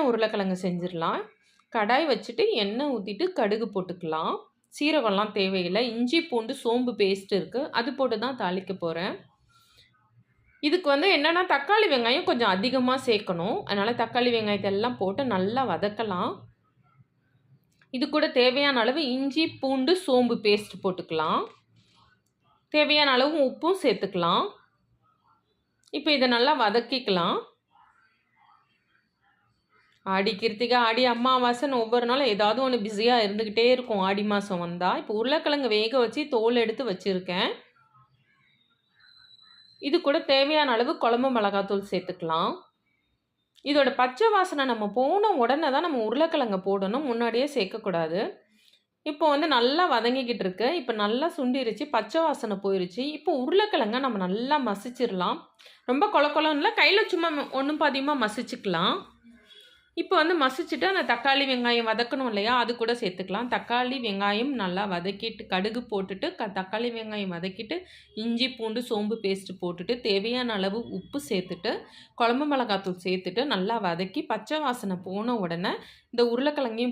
உருளைக்கிழங்கு செஞ்சிடலாம். கடாய் வச்சுட்டு எண்ணெய் ஊற்றிட்டு கடுகு போட்டுக்கலாம். சீரகம்லாம் தேவையில்லை. இஞ்சி பூண்டு சோம்பு பேஸ்ட் இருக்குது, அது போட்டு தான் தாளிக்க போகிறேன். இதுக்கு வந்து என்னென்னா தக்காளி வெங்காயம் கொஞ்சம் அதிகமாக சேர்க்கணும். அதனால் தக்காளி வெங்காயத்தை எல்லாம் போட்டு நல்லா வதக்கலாம். இது கூட தேவையான அளவு இஞ்சி பூண்டு சோம்பு பேஸ்ட் போட்டுக்கலாம். தேவையான அளவு உப்பும் சேர்த்துக்கலாம். இப்போ இதை நல்லா வதக்கிக்கலாம். ஆடி கிருத்திகை, ஆடி அமாவாசைன்னு ஒவ்வொரு நாளும் ஏதாவது ஒன்று பிஸியாக இருந்துக்கிட்டே இருக்கும் ஆடி மாதம் வந்தால். இப்போ உருளைக்கிழங்கு வேக வச்சு தோல் எடுத்து வச்சுருக்கேன். இது கூட தேவையான அளவு குழம்பு மிளகாத்தூள் சேர்த்துக்கலாம். இதோட பச்சை வாசனை நம்ம போன உடனே தான் நம்ம உருளைக்கிழங்க போடணும், முன்னாடியே சேர்க்கக்கூடாது. இப்போ வந்து நல்லா வதங்கிக்கிட்டு இருக்கு. இப்போ நல்லா சுண்டிருச்சு, பச்சை வாசனை போயிருச்சு. இப்போ உருளைக்கிழங்க நம்ம நல்லா மசிச்சிடலாம். ரொம்ப கொல கொலன்னு இல்லை, கையில் சும்மா ஒன்றும் பாதியமாக மசிச்சுக்கலாம். இப்போ வந்து மசிச்சுட்டு அந்த தக்காளி வெங்காயம் வதக்கணும் இல்லையா, அது கூட சேர்த்துக்கலாம். தக்காளி வெங்காயம் நல்லா வதக்கிட்டு கடுகு போட்டுட்டு தக்காளி வெங்காயம் வதக்கிட்டு இஞ்சி பூண்டு சோம்பு பேஸ்ட்டு போட்டுட்டு தேவையான அளவு உப்பு சேர்த்துட்டு குழம்பு மிளகாத்தூள் சேர்த்துட்டு நல்லா வதக்கி பச்சை வாசனை போன உடனே இந்த உருளைக்கிழங்கையும்